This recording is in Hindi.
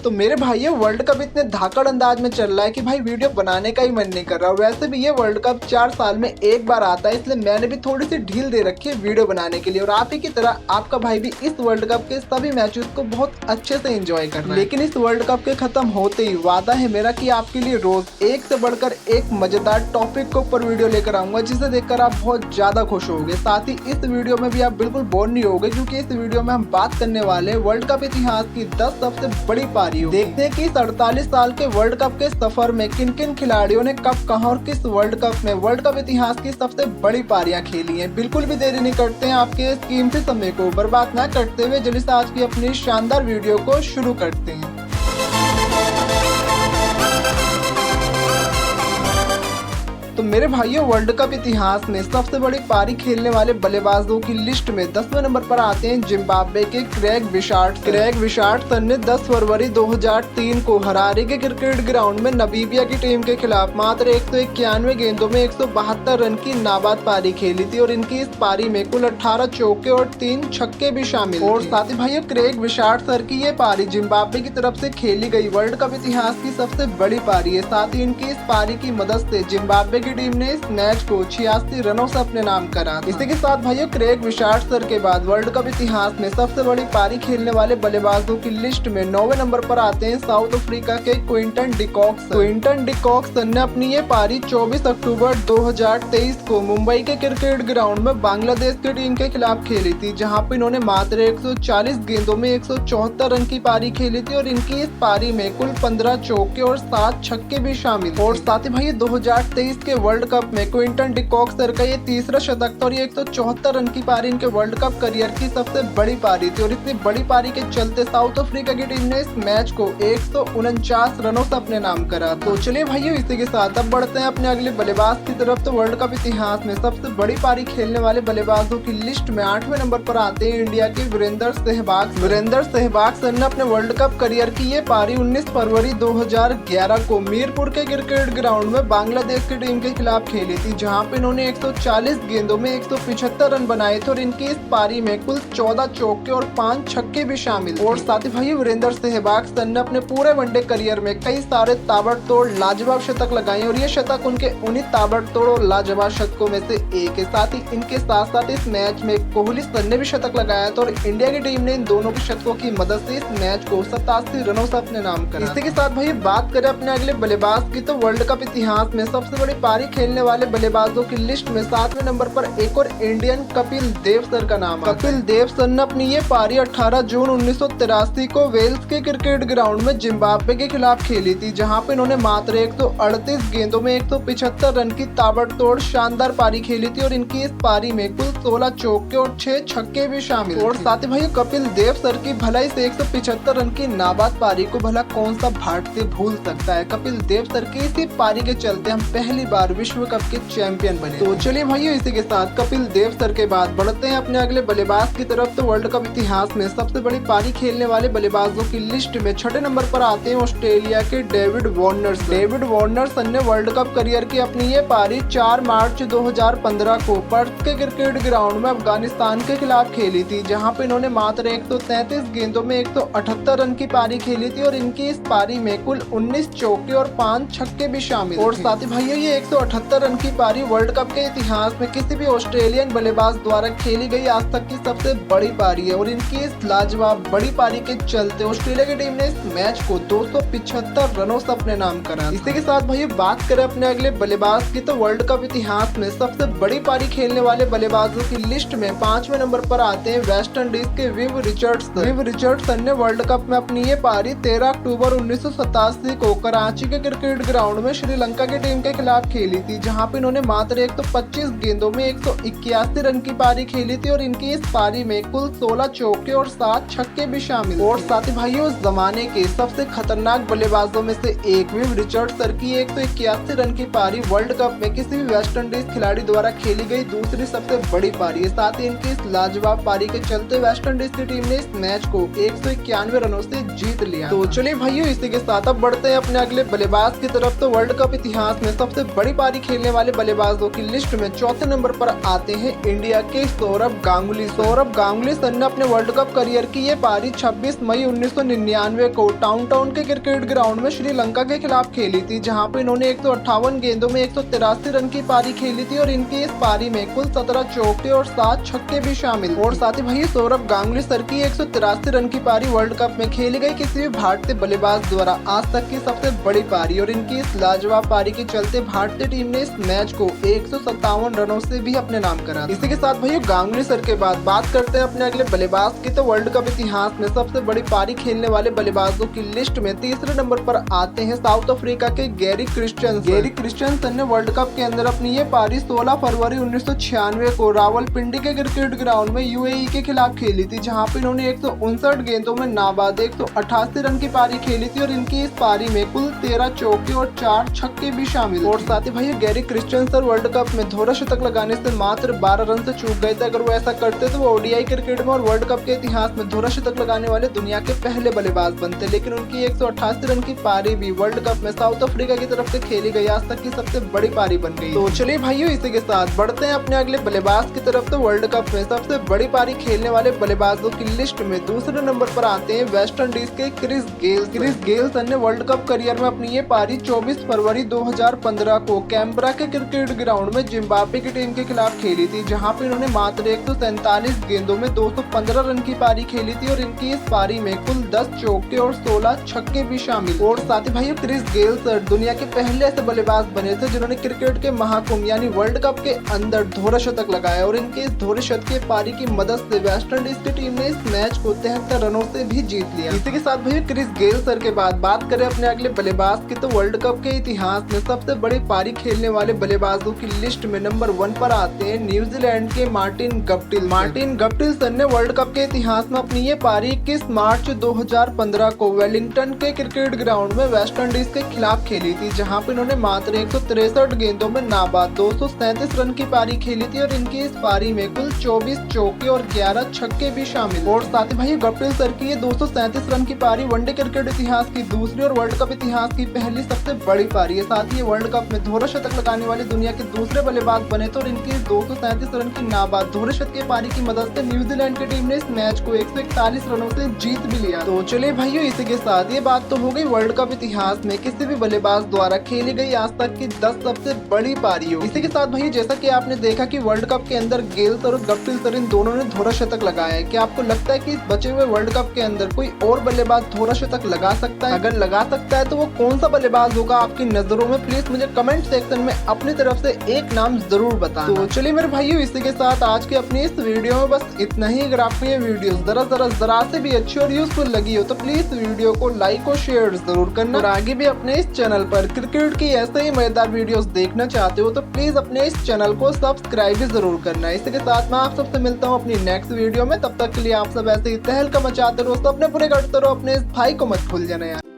तो मेरे भाई वर्ल्ड कप इतने धाकड़ अंदाज में चल रहा है कि भाई वीडियो बनाने का ही मन नहीं कर रहा। वैसे भी ये वर्ल्ड कप 4 साल में एक बार आता है, इसलिए मैंने भी थोड़ी सी ढील दे रखी है वीडियो बनाने के लिए। और आप ही की तरह आपका भाई भी इस वर्ल्ड कप के सभी मैचेस को बहुत अच्छे से एंजॉय कर रहा है। लेकिन इस वर्ल्ड कप के खत्म होते ही वादा है मेरा कि आपके लिए रोज एक से बढ़कर एक मजेदार टॉपिक के ऊपर वीडियो लेकर आऊंगा, जिसे देखकर आप बहुत ज्यादा खुश होंगे। साथ ही इस वीडियो में भी आप बिल्कुल बोर नहीं होगे, क्योंकि इस वीडियो में हम बात करने वाले वर्ल्ड कप इतिहास की 10 सबसे बड़ी पारियों। देखते हैं कि 48 साल के वर्ल्ड कप के सफर में किन किन खिलाड़ियों ने कब, कहां और किस वर्ल्ड कप में वर्ल्ड कप इतिहास की सबसे बड़ी पारियां खेली हैं। बिल्कुल भी देरी नहीं करते हैं, आपके इस कीमती समय को बर्बाद न करते हुए जल्दी से आज की अपनी शानदार वीडियो को शुरू करते हैं। तो मेरे भाइयों, वर्ल्ड कप इतिहास में सबसे बड़ी पारी खेलने वाले बल्लेबाजों की लिस्ट में 10वें नंबर पर आते हैं जिम्बाब्वे के क्रेग विशार्डसन ने 10 फरवरी 2003 को हरारे के क्रिकेट ग्राउंड में नामीबिया की टीम के खिलाफ मात्र 191 गेंदों में 172 रन की नाबाद पारी खेली थी। और इनकी इस पारी में कुल 18 चौके और 3 छक्के भी शामिल थे। और साथ ही भाइयों, क्रेग विशार्डसन की ये पारी जिम्बाब्वे की तरफ से खेली गई वर्ल्ड कप इतिहास की सबसे बड़ी पारी है। साथ ही इनकी इस पारी की मदद से जिम्बाब्वे की टीम ने इस मैच को 86 रनों से अपने नाम करा। इसी के साथ भाइयों, क्रेग विशार्डसन के बाद वर्ल्ड कप इतिहास में सबसे बड़ी पारी खेलने वाले बल्लेबाजों की लिस्ट में 9वें नंबर पर आते हैं साउथ अफ्रीका के क्विंटन डिकॉक्सन ने अपनी ये पारी 24 अक्टूबर 2023 को मुंबई के क्रिकेट ग्राउंड में बांग्लादेश की टीम के खिलाफ खेली थी, जहां पर इन्होंने मात्र 140 गेंदों में 174 रन की पारी खेली थी। और इनकी इस पारी में कुल 15 चौके और 7 छक्के भी शामिल। और साथ ही भाई 2023 के वर्ल्ड कप में क्विंटन डिकॉक्सन का ये तीसरा शतक था और ये 174 रन की पारी इनके वर्ल्ड कप करियर की सबसे बड़ी पारी थी। और इतनी बड़ी पारी के चलते साउथ अफ्रीका की टीम ने इस मैच को 149 रनों से अपने नाम करा। तो चलिए भाइयों, इसी के साथ अब बढ़ते हैं अपने अगले बल्लेबाज की तरफ। तो वर्ल्ड कप इतिहास में सबसे बड़ी पारी खेलने वाले बल्लेबाजों की लिस्ट में 8वें नंबर पर आते हैं इंडिया के वीरेंद्र सहवाग ने अपने वर्ल्ड कप करियर की ये पारी 19 फरवरी 2011 को मीरपुर के क्रिकेट ग्राउंड में बांग्लादेश की टीम के खिलाफ खेली थी, जहां पे इन्होंने 140 गेंदों में 175 रन बनाए थे। और इनकी इस पारी में कुल 14 चौके और 5 छक्के भी शामिल। और साथ ही भाई वीरेंद्र सहवाग ने अपने पूरे वनडे करियर में कई सारे ताबड़तोड़ लाजवाब शतक लगाए और ये शतक उनके उन्हीं ताबड़तोड़ और लाजवाब शतकों में से एक है। साथ ही इनके साथ साथ इस मैच में कोहली ने भी शतक लगाया था और इंडिया की टीम ने इन दोनों के शतकों की मदद से इस मैच को 87 रनों से अपने नाम करा। इसी के साथ भाई बात करें अपने अगले बल्लेबाज की, तो वर्ल्ड कप इतिहास में सबसे बड़ी पारी खेलने वाले बल्लेबाजों की लिस्ट में 7वें नंबर पर एक और इंडियन कपिल देव सर का नाम है। कपिल देव सर ने अपनी ये पारी 18 जून 1983 को वेल्स के क्रिकेट ग्राउंड में जिम्बाब्वे के खिलाफ खेली थी, जहां पे इन्होंने मात्र 138 गेंदों में 175 रन की ताबड़तोड़ शानदार पारी खेली थी। और इनकी इस पारी में कुल 16 चौके और 6 छक्के भी शामिल। और साथ ही भाई कपिल देव सर की भलाई से 175 रन की नाबाद पारी को भला कौन सा भारतीय भूल सकता है। कपिल देव सर की इसी पारी के चलते हम पहली बार विश्व कप के चैंपियन बने। तो चलिए भाइयों, इसी के साथ कपिल देव सर के बाद बढ़ते हैं अपने अगले बल्लेबाज की तरफ। तो वर्ल्ड कप इतिहास में सबसे बड़ी पारी खेलने वाले बल्लेबाजों की लिस्ट में 6ठे नंबर पर आते हैं ऑस्ट्रेलिया के डेविड वार्नर ने वर्ल्ड कप करियर की अपनी ये पारी 4 मार्च 2015 को पर्थ के क्रिकेट ग्राउंड में अफगानिस्तान के खिलाफ खेली थी, जहां पे इन्होंने मात्र 133 गेंदों में 178 रन की पारी खेली थी। और इनकी इस पारी में कुल 19 चौके और 5 छक्के भी शामिल। और साथ ही भाइयों, ये 178 रन की पारी वर्ल्ड कप के इतिहास में किसी भी ऑस्ट्रेलियन बल्लेबाज द्वारा खेली गई आज तक की सबसे बड़ी पारी है। और इनकी इस लाजवाब बड़ी पारी के चलते ऑस्ट्रेलिया की टीम ने इस मैच को 275 रनों से अपने नाम करा। इसी के साथ भाई बात करें अपने अगले बल्लेबाज की, तो वर्ल्ड कप इतिहास में सबसे बड़ी पारी खेलने वाले बल्लेबाजों की लिस्ट में 5वें नंबर पर आते हैं वेस्ट इंडीज के विव रिचर्डसन ने वर्ल्ड कप में अपनी ये पारी 13 अक्टूबर 1987 को कराची के क्रिकेट ग्राउंड में श्रीलंका की टीम के खिलाफ खेली थी, जहां पे इन्होंने मात्र 125 गेंदों में 181 रन की पारी खेली थी। और इनकी इस पारी में कुल 16 चौके और 7 छक्के भी शामिल। और साथ ही भाइयों, उस जमाने के सबसे खतरनाक बल्लेबाजों में से एक विव रिचर्डसन की 181 रन की पारी वर्ल्ड कप में किसी भी वेस्ट इंडीज खिलाड़ी द्वारा खेली गई दूसरी सबसे बड़ी पारी है। साथ ही इनकी इस लाजवाब पारी के चलते वेस्ट इंडीज की टीम ने इस मैच को 191 रनों से जीत लिया। तो चलिए भाइयों, इसी के साथ अब बढ़ते हैं अपने अगले बल्लेबाज की तरफ। तो वर्ल्ड कप इतिहास में सबसे बड़ी पारी खेलने वाले बल्लेबाजों की लिस्ट में चौथे नंबर पर आते हैं इंडिया के सौरभ गांगुली। सौरभ गांगुली सर ने अपने वर्ल्ड कप करियर की ये पारी 26 मई 1999 को टाउन के क्रिकेट ग्राउंड में श्रीलंका के खिलाफ खेली थी, जहां पे इन्होंने 158 गेंदों में 183 रन की पारी खेली थी और इनकी इस पारी में कुल 17 चौके और 7 छक्के भी शामिल। और साथ ही भाई सौरभ गांगुली सर की 183 रन की पारी वर्ल्ड कप में खेली गई किसी भी भारतीय बल्लेबाज द्वारा आज तक की सबसे बड़ी पारी, और इनकी इस लाजवाब पारी के चलते भारतीय टीम ने इस मैच को 157 रनों से भी अपने नाम करा। इसी के साथ भाई गांगुली सर के बाद बात करते हैं अपने अगले बल्लेबाज की। तो वर्ल्ड कप इतिहास में सबसे बड़ी पारी खेलने वाले बल्लेबाजों की लिस्ट में तीसरे नंबर पर आते हैं साउथ अफ्रीका के गैरी क्रिस्टियंसन। गैरी क्रिस्टियंसन ने वर्ल्ड कप के अंदर अपनी ये पारी 16 फरवरी 1996 को रावलपिंडी के क्रिकेट ग्राउंड में यूएई के खिलाफ खेली थी, जहां पे इन्होंने 159 गेंदों में नाबाद 188 रन की पारी खेली थी और इनकी इस पारी में कुल 13 चौके और 4 छक्के भी शामिल। और साथ ही भाई गैरी क्रिस्टियंसन वर्ल्ड कप में दोहरा शतक लगाने से मात्र 12 रन से चूक गए थे। अगर वो ऐसा करते तो वो ओडीआई क्रिकेट में और वर्ल्ड कप के इतिहास में दोहरा शतक लगाने वाले दुनिया के पहले बल्लेबाज बनते, लेकिन उनकी 188 रन की पारी भी वर्ल्ड कप में साउथ अफ्रीका की तरफ से खेली गई आज तक की सबसे बड़ी पारी बन गई। तो चलिए भाइयों इसी के साथ बढ़ते हैं अपने अगले बल्लेबाज की तरफ। तो वर्ल्ड कप में सबसे बड़ी पारी खेलने वाले बल्लेबाजों की लिस्ट में दूसरे नंबर पर आते हैं वेस्ट इंडीज के Chris Gayle. Chris Gayle sir ने वर्ल्ड कप करियर में अपनी ये पारी 24 फरवरी 2015 को कैनबरा के क्रिकेट ग्राउंड में जिम्बाब्वे की टीम के खिलाफ खेली थी, जहां पे इन्होंने मात्र 147 गेंदों में 215 रन की पारी खेली थी और इनकी इस पारी में कुल 10 चौके और 16 छक्के भी शामिल। और साथ ही भाइयों क्रिस गेल सर दुनिया के पहले ऐसे बल्लेबाज बने थे जिन्होंने क्रिकेट के महाकुंभ यानी वर्ल्ड कप के अंदर दोहरा शतक लगाया, और इनके इस दोहरे शतक की पारी की मदद से वेस्ट इंडीज की टीम ने इस मैच को 73 रनों से भी जीत लिया। इसी के साथ भाइयों क्रिस गेल सर के बाद बात करें अपने अगले बल्लेबाज की। तो वर्ल्ड कप के इतिहास में सबसे बड़ी पारी खेलने वाले बल्लेबाजों की लिस्ट में नंबर 1 पर आते हैं न्यूजीलैंड के Martin Guptill. Martin Guptill sir ने वर्ल्ड कप के इतिहास में अपनी ये पारी 21 मार्च 2015 को वेलिंगटन के क्रिकेट ग्राउंड में वेस्ट इंडीज के खिलाफ खेली थी, जहां पे इन्होंने मात्र 163 गेंदों में नाबाद 237 रन की पारी खेली थी और इनकी इस पारी में कुल 24 चौके और 11 छक्के भी शामिल। और साथ ही भाई गप्टिल सर की ये 237 रन की पारी वनडे क्रिकेट इतिहास की दूसरी और वर्ल्ड कप इतिहास की पहली सबसे बड़ी पारी है। साथ ही वर्ल्ड कप में दोहरा शतक लगाने वाले दुनिया के दूसरे बल्लेबाज बने थे और इनकी 237 रन की नाबाद दोहरे शतक की पारी की मदद से न्यूजीलैंड की टीम ने इस मैच को 141 रनों से जीत भी लिया। तो चलिए भाइयों इसी के साथ ये बात तो हो गई वर्ल्ड कप इतिहास में किसी भी बल्लेबाज द्वारा खेली गई आज तक की 10 सबसे बड़ी पारियों। इसी के साथ भाई जैसा कि आपने देखा कि वर्ल्ड कप के अंदर गेल सर और गप्टिल सर इन दोनों ने दोहरा शतक लगाया है। क्या आपको लगता है कि इस बचे हुए वर्ल्ड कप के अंदर कोई और बल्लेबाज दोहरा शतक लगा सकता है? अगर लगा सकता है तो वो कौन सा बल्लेबाज होगा आपकी नजरों में? प्लीज मुझे कमेंट सेक्शन में अपनी तरफ से एक नाम जरूर बताना। तो चलिए मेरे भाइयों इसी के साथ आज की अपनी इस वीडियो में बस इतना ही। अगर आपको ये वीडियो जरा से भी अच्छी और यूजफुल लगी हो तो प्लीज वीडियो को लाइक और शेयर जरूर करना, और आगे भी अपने इस चैनल पर क्रिकेट की ऐसे ही मजेदार वीडियोस देखना चाहते हो तो प्लीज अपने इस चैनल को सब्सक्राइब भी जरूर करना। इसी के साथ मैं आप सबसे मिलता हूँ अपनी नेक्स्ट वीडियो में। तब तक के लिए आप सब ऐसे ही तहलका मचाते रहो, सपने पूरे करते रहो, अपने इस भाई को मत भूल जाना यार।